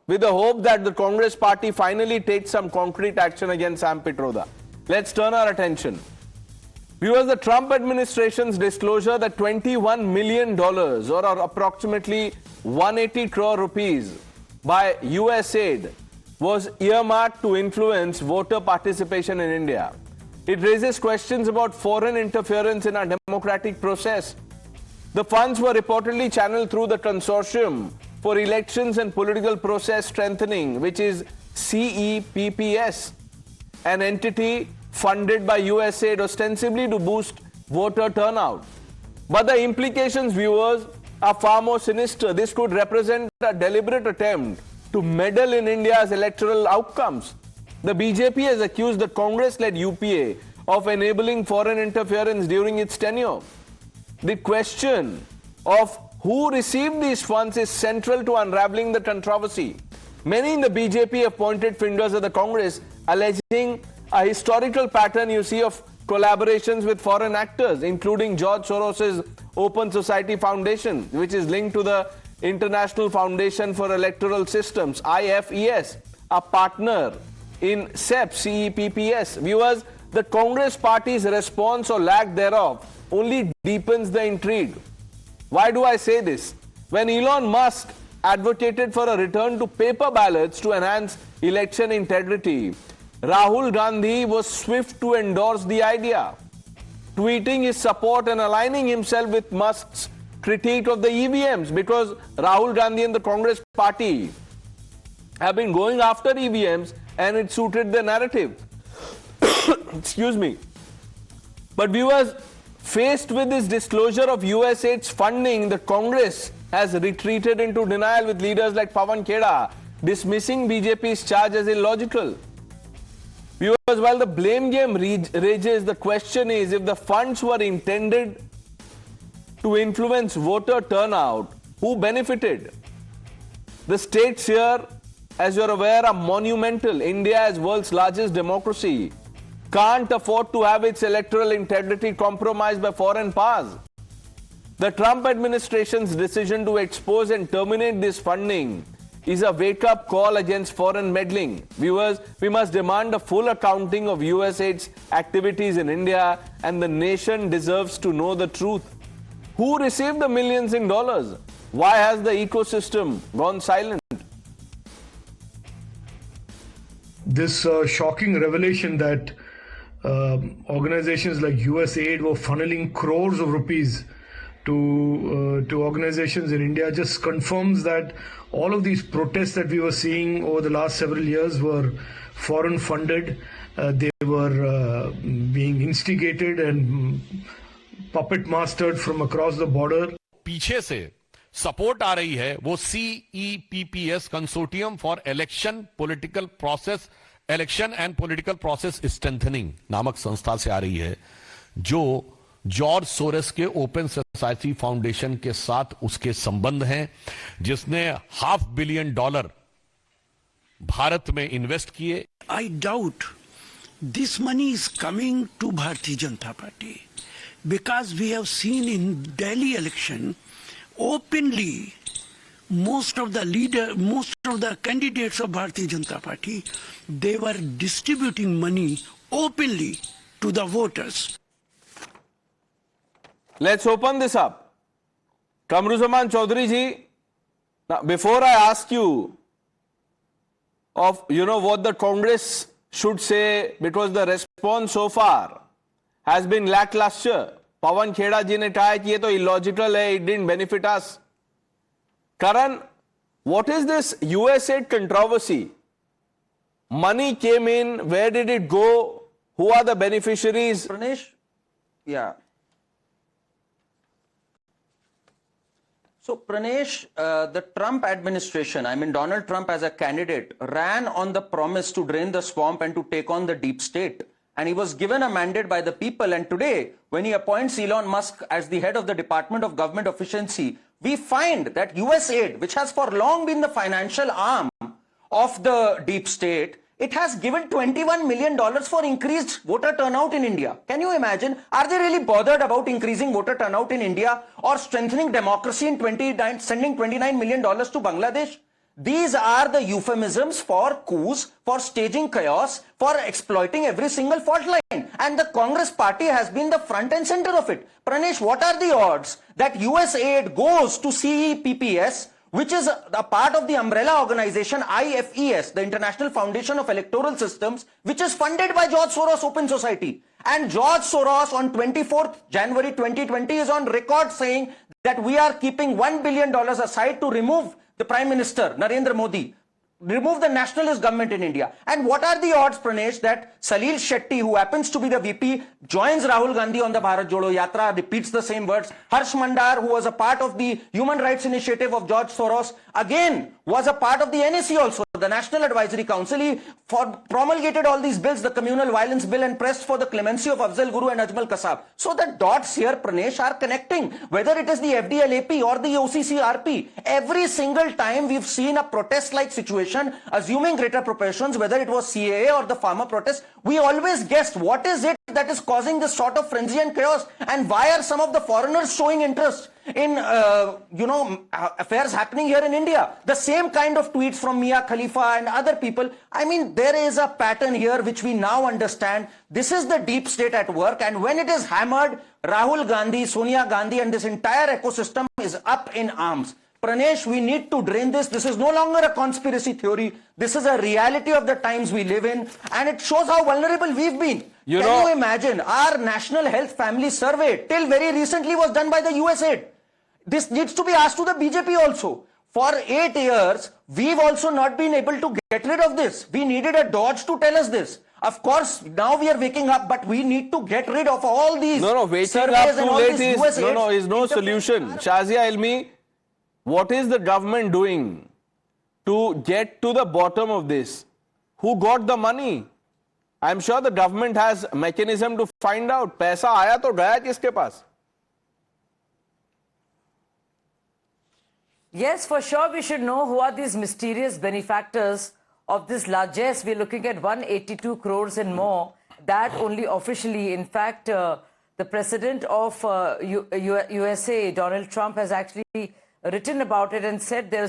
with the hope that the Congress party finally takes some concrete action against Sam Pitroda. Let's turn our attention. Viewers, the Trump administration's disclosure that $21 million or approximately 180 crore rupees by USAID was earmarked to influence voter participation in India. It raises questions about foreign interference in our democratic process. The funds were reportedly channeled through the Consortium for Elections and Political Process Strengthening, which is CEPPS, an entity funded by USAID ostensibly to boost voter turnout. But the implications, viewers, are far more sinister. This could represent a deliberate attempt to meddle in India's electoral outcomes. The BJP has accused the Congress-led UPA of enabling foreign interference during its tenure. The question of who received these funds is central to unraveling the controversy. Many in the BJP have pointed fingers at the Congress, alleging a historical pattern you see of collaborations with foreign actors, including George Soros's Open Society Foundation, which is linked to the International Foundation for Electoral Systems, IFES, a partner in CEPPS. Viewers, the Congress party's response or lack thereof only deepens the intrigue. Why do I say this? When Elon Musk advocated for a return to paper ballots to enhance election integrity, Rahul Gandhi was swift to endorse the idea, tweeting his support and aligning himself with Musk's critique of the EVMs, because Rahul Gandhi and the Congress party have been going after EVMs and it suited the narrative. Excuse me. But viewers, faced with this disclosure of USAID's funding, the Congress has retreated into denial, with leaders like Pawan Kheda dismissing BJP's charge as illogical. Viewers, while the blame game rages, the question is, if the funds were intended to influence voter turnout, who benefited? The stakes here, as you're aware, are monumental. India, as world's largest democracy, can't afford to have its electoral integrity compromised by foreign powers. The Trump administration's decision to expose and terminate this funding is a wake-up call against foreign meddling. Viewers, we must demand a full accounting of USAID's activities in India, and the nation deserves to know the truth. Who received the millions in dollars? Why has the ecosystem gone silent? This shocking revelation that organizations like USAID were funneling crores of rupees to organizations in India just confirms that all of these protests that we were seeing over the last several years were foreign funded. They were being instigated and puppet mastered from across the border. पीछे से support आ रही है वो CEPPS consortium for election and political process strengthening नामक संस्था से आ रही है, जो जॉर्ज सोरेस के ओपन सोसाइटी फाउंडेशन के साथ उसके संबंध हैं, जिसने $500 बिलियन भारत में इन्वेस्ट किए. I doubt this money is coming to Bharatiya Janata Party, because we have seen in Delhi election openly most of the candidates of Bharatiya Janata Party, they were distributing money openly to the voters. Let's open this up. Kamruzaman Chaudhary ji, now before I ask you of what the Congress should say, because the response so far has been lackluster. Pawan Kheda ji ne kaha ki ye to illogical hai, it didn't benefit us. Karan, what is this USAID controversy? Money came in, where did it go? Who are the beneficiaries? Pranesh, yeah. So Pranesh, the Trump administration, I mean Donald Trump as a candidate, ran on the promise to drain the swamp and to take on the deep state. And he was given a mandate by the people. And today, when he appoints Elon Musk as the head of the Department of Government Efficiency, we find that USAID, which has for long been the financial arm of the deep state, it has given $21 million for increased voter turnout in India. Can you imagine? Are they really bothered about increasing voter turnout in India or strengthening democracy in sending $29 million to Bangladesh? These are the euphemisms for coups, for staging chaos, for exploiting every single fault line. And the Congress party has been the front and center of it. Pranesh, what are the odds that USAID goes to CEPPS, which is a part of the umbrella organization IFES, the International Foundation of Electoral Systems, which is funded by George Soros Open Society. And George Soros on 24th January 2020 is on record saying that we are keeping $1 billion aside to remove the Prime Minister, Narendra Modi, remove the nationalist government in India. And what are the odds, Pranesh, that Salil Shetty, who happens to be the VP, joins Rahul Gandhi on the Bharat Jodo Yatra, repeats the same words. Harsh Mandar, who was a part of the Human Rights Initiative of George Soros, again was a part of the NAC also, the National Advisory Council. He promulgated all these bills, the Communal Violence Bill, and pressed for the clemency of Afzal Guru and Ajmal Kasab. So the dots here, Pranesh, are connecting. Whether it is the FDLAP or the OCCRP, every single time we've seen a protest-like situation, assuming greater proportions, whether it was CAA or the farmer protest, we always guessed what is it that is causing this sort of frenzy and chaos, and why are some of the foreigners showing interest in affairs happening here in India. The same kind of tweets from Mia Khalifa and other people. I mean, there is a pattern here which we now understand. This is the deep state at work, and when it is hammered, Rahul Gandhi, Sonia Gandhi and this entire ecosystem is up in arms. Pranesh, we need to drain this. This is no longer a conspiracy theory. This is a reality of the times we live in, and it shows how vulnerable we've been. Can you imagine? Our National Health Family Survey till very recently was done by the USAID. This needs to be asked to the BJP also. For 8 years, we've also not been able to get rid of this. We needed a dodge to tell us this. Of course, now we are waking up, but we need to get rid of all these. Waking up too late is no solution. Shazia Ilmi, what is the government doing to get to the bottom of this? Who got the money? I'm sure the government has a mechanism to find out. Paisa aaya to gaya kiske paas? Yes, for sure we should know who are these mysterious benefactors of this largesse. We're looking at 182 crores and more. That only officially. In fact, the president of USA, Donald Trump, has actually written about it and said there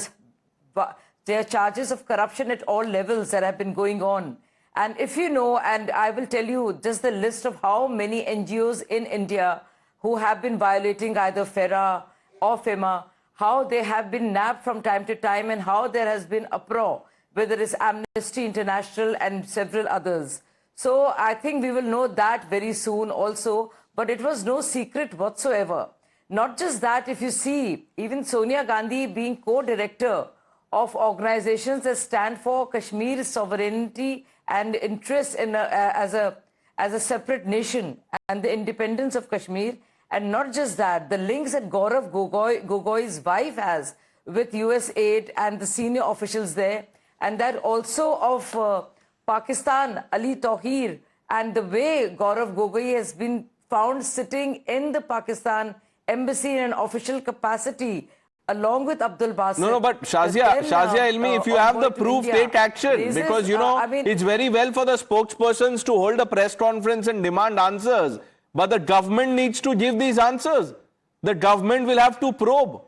are charges of corruption at all levels that have been going on. And if you know, and I will tell you just the list of how many NGOs in India who have been violating either FERA or FEMA, how they have been nabbed from time to time, and how there has been uproar, whether it's Amnesty International and several others. So I think we will know that very soon also, but it was no secret whatsoever. Not just that, if you see, even Sonia Gandhi being co-director of organizations that stand for Kashmir's sovereignty and interest in as a separate nation and the independence of Kashmir. And not just that, the links that Gaurav Gogoi's wife has with USAID and the senior officials there, and that also of Pakistan, Ali Tauheer, and the way Gaurav Gogoi has been found sitting in the Pakistan embassy in an official capacity, along with Abdul Basit. No, but Shazia Ilmi, if you have the proof, take action. Because, it's very well for the spokespersons to hold a press conference and demand answers. But the government needs to give these answers. The government will have to probe.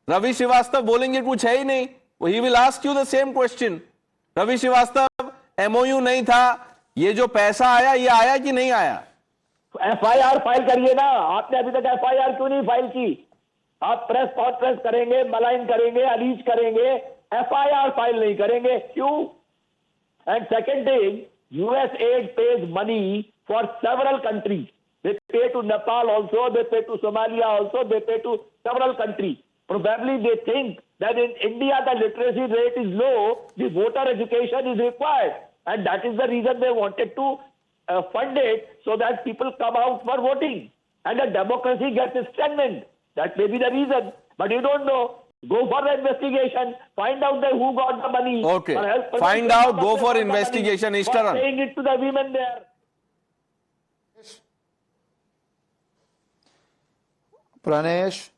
Ravi Srivastava bolenge kuch hai hi nahi. He will ask you the same question. Ravi Srivastava, MOU nahi tha. Ye jo paisa aaya, ye aaya ki nahi aaya? FIR file करिए ना. आपने अभी तक FIR क्यों नहीं file की? आप press conference करेंगे, मलाइन करेंगे, अलीज करेंगे, FIR फाइल नहीं करेंगे. क्यों? And second thing, USAID pays money for several countries. They pay to Nepal also, they pay to Somalia also, they pay to several countries. Probably they think that in India the literacy rate is low, the voter education is required. And that is the reason they wanted to fund it, so that people come out for voting. And the democracy gets strengthened. That may be the reason. But you don't know. Go for the investigation. Find out that who got the money. Okay. Find out, go for investigation. For paying it to the women there. Pranesh,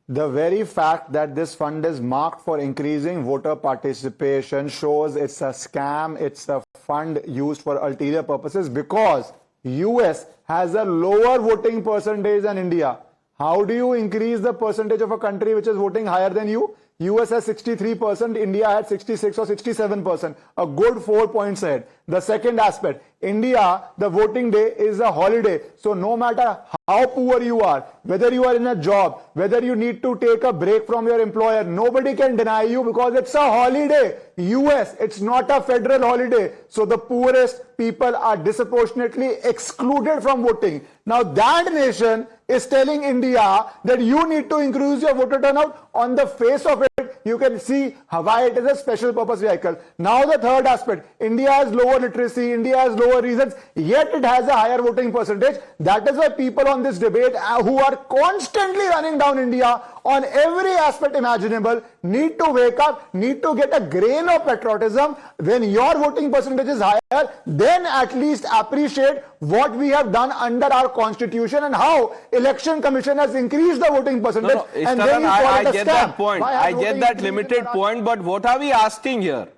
the very fact that this fund is marked for increasing voter participation shows it's a scam, it's a fund used for ulterior purposes, because US has a lower voting percentage than India. How do you increase the percentage of a country which is voting higher than you? US has 63%, India had 66 or 67%, a good 4 points ahead. The second aspect, India, the voting day is a holiday. So no matter how poor you are, whether you are in a job, whether you need to take a break from your employer, nobody can deny you because it's a holiday. US, it's not a federal holiday. So the poorest people are disproportionately excluded from voting. Now that nation is telling India that you need to increase your voter turnout. On the face of it, you can see why it is a special purpose vehicle. Now the third aspect, India has lower literacy, India has lower reasons, yet it has a higher voting percentage. That is why people on this debate who are constantly running down India on every aspect imaginable need to wake up, need to get a grain of patriotism. When your voting percentage is higher, then at least appreciate what we have done under our constitution and how election commission has increased the voting percentage. No, and then you call I it a get scam. that point. I get that limited point, but what are we asking here?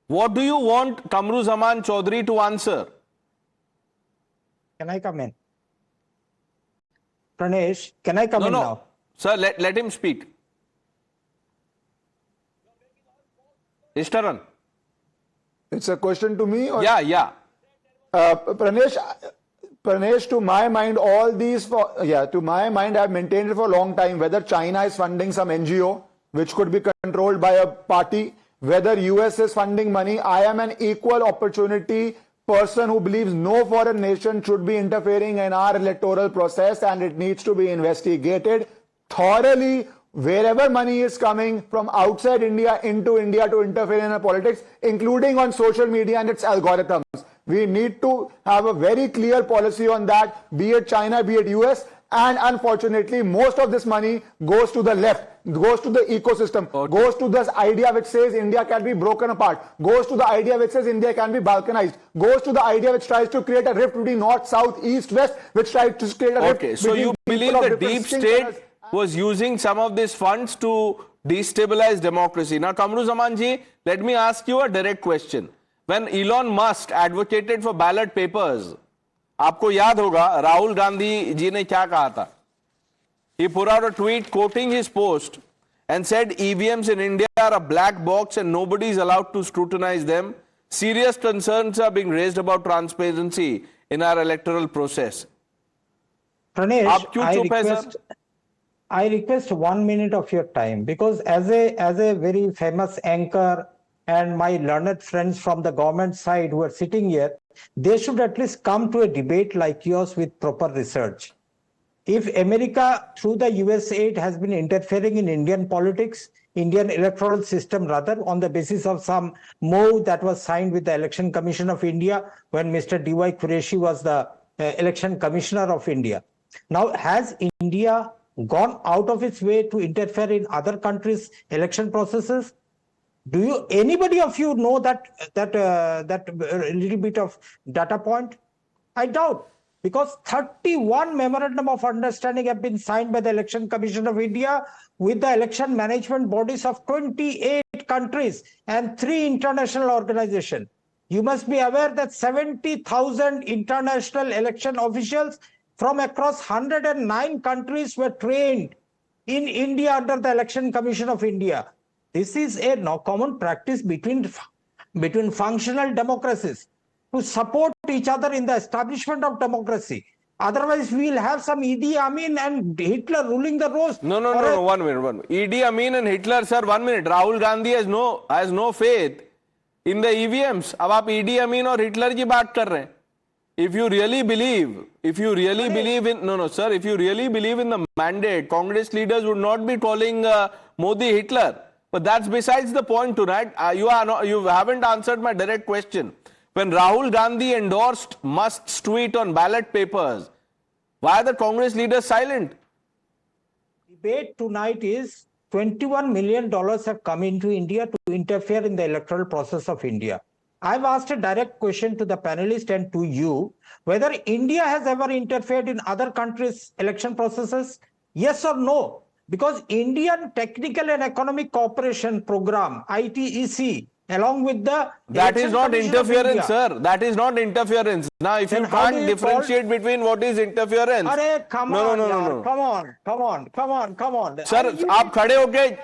What do you want Kamru Zaman Chaudhary to answer? Can I come in? Pranesh, can I come in now? Sir, let him speak. Ishtaran. It's a question to me? Or? Yeah. Pranesh, to my mind, to my mind, I've maintained it for a long time, whether China is funding some NGO, which could be controlled by a party, whether US is funding money, I am an equal opportunity person who believes no foreign nation should be interfering in our electoral process, and it needs to be investigated thoroughly wherever money is coming from outside India into India to interfere in our politics, including on social media and its algorithms. We need to have a very clear policy on that, be it China, be it US, and unfortunately, most of this money goes to the left, goes to the ecosystem, goes to this idea which says India can be broken apart, goes to the idea which says India can be balkanized, goes to the idea which tries to create a rift between north, south, east, west, which tries to create a rift. Okay, so you believe the deep state was using some of these funds to destabilize democracy. Now, Kamru Zaman ji, let me ask you a direct question. When Elon Musk advocated for ballot papers, आपको याद होगा राहुल गांधी जी ने क्या कहा था? He put out a tweet quoting his post and said EVMs in India are a black box and nobody is allowed to scrutinize them. Serious concerns are being raised about transparency in our electoral process. Pranesh, I request 1 minute of your time, because as a very famous anchor and my learned friends from the government side who are sitting here, they should at least come to a debate like yours with proper research. If America, through the USAID, has been interfering in Indian politics, Indian electoral system rather, on the basis of some MOU that was signed with the Election Commission of India when Mr. D.Y. Qureshi was the Election Commissioner of India. Now, has India gone out of its way to interfere in other countries' election processes? Do you, anybody of you know that little bit of data point? I doubt, because 31 memorandum of understanding have been signed by the Election Commission of India with the election management bodies of 28 countries and 3 international organizations. You must be aware that 70,000 international election officials from across 109 countries were trained in India under the Election Commission of India. This is a common practice between functional democracies to support each other in the establishment of democracy. Otherwise, we will have some Idi Amin and Hitler ruling the roast. No, 1 minute. Idi Amin and Hitler, sir, 1 minute. Rahul Gandhi has no faith in the EVMs. अब आप Idi Amin और Hitler की बात कर रहे हैं. If you really believe in the mandate, Congress leaders would not be calling Modi Hitler. But that's besides the point tonight. You haven't answered my direct question. When Rahul Gandhi endorsed Musk's tweet on ballot papers, why are the Congress leaders silent? Debate tonight is $21 million have come into India to interfere in the electoral process of India. I've asked a direct question to the panelists and to you, whether India has ever interfered in other countries' election processes, yes or no? Because Indian Technical and Economic Cooperation Program, ITEC, along with the That is Election not Commission of interference, India. sir. That is not interference. Now, if Then you how do can't you differentiate between what is interference. Arey, come No, on, no, no, yaar. no, no. Come on. Sir, Arey, you आप need- खड़े होके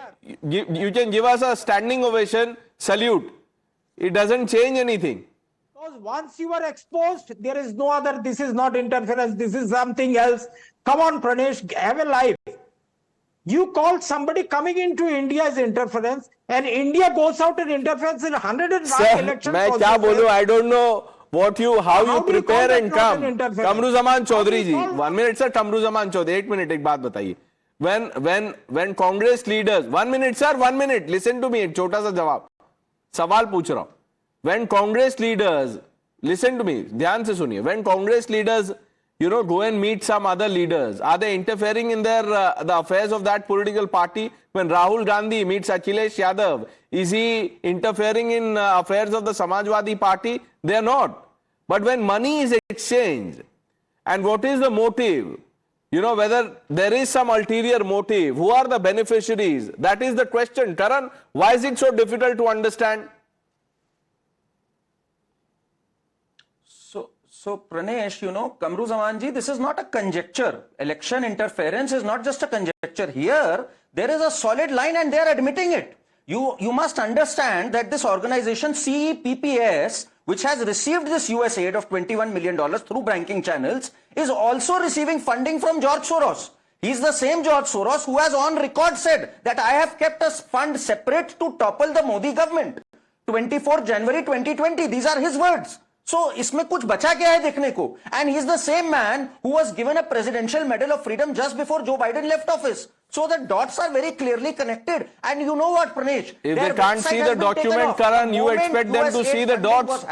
you can give us a standing ovation, salute. It doesn't change anything. Because once you are exposed, there is no other, this is not interference, this is something else. Come on, Pranesh, have a life. You call somebody coming into India as interference, and India goes out and interferes in 101 Sir, election मैं क्या processes. बोलूं? I don't know how you do you call prepare that and not come. an interference? Kamru Zaman How do Chaudhary you ji, call- 1 minute sir, Kamru Zaman Chaudhary, 8 minute, एक बात बताइए. When Congress leaders, 1 minute sir, 1 minute, listen to me, एक छोटा सा जवाब. सवाल पूछ रहा हूं. When Congress leaders, listen to me, ध्यान से सुनिए. When Congress leaders, go and meet some other leaders, are they interfering in their the affairs of that political party? When Rahul Gandhi meets Akhilesh Yadav, is he interfering in affairs of the Samajwadi Party? They are not. But when money is exchanged, and what is the motive? Whether there is some ulterior motive, who are the beneficiaries? That is the question. Karan, why is it so difficult to understand? So Pranesh, Kamru Zamanji, this is not a conjecture. Election interference is not just a conjecture. Here, there is a solid line and they are admitting it. You must understand that this organization CEPPS, which has received this USAID of $21 million through banking channels, is also receiving funding from George Soros. He's the same George Soros who has on record said that I have kept a fund separate to topple the Modi government. 24 January 2020, these are his words. So, इसमें कुछ बचा क्या है देखने को? And he's the same man who was given a Presidential Medal of Freedom just before Joe Biden left office. So the dots are very clearly connected. And you know what, Pranesh? If they can't see the document, Karan, you expect them to see the dots.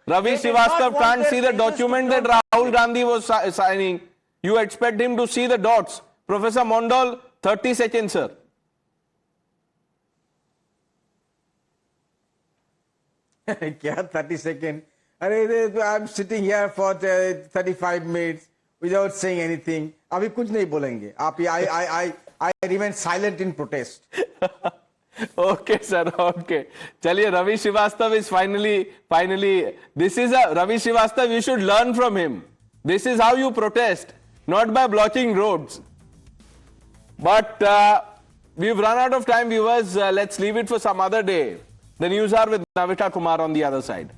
Ravi Srivastava can't see the document that Rahul Gandhi was signing. You expect him to see the dots. Professor Mondal, 30 seconds, sir. क्या 30 seconds? I'm sitting here for 35 minutes without saying anything. अभी कुछ नहीं बोलेंगे. I remain silent in protest. Okay, sir. Okay. Chaliye, Ravi Srivastava is finally. This is Ravi Srivastava. You should learn from him. This is how you protest, not by blocking roads. But we've run out of time, viewers. Let's leave it for some other day. The news are with Navita Kumar on the other side.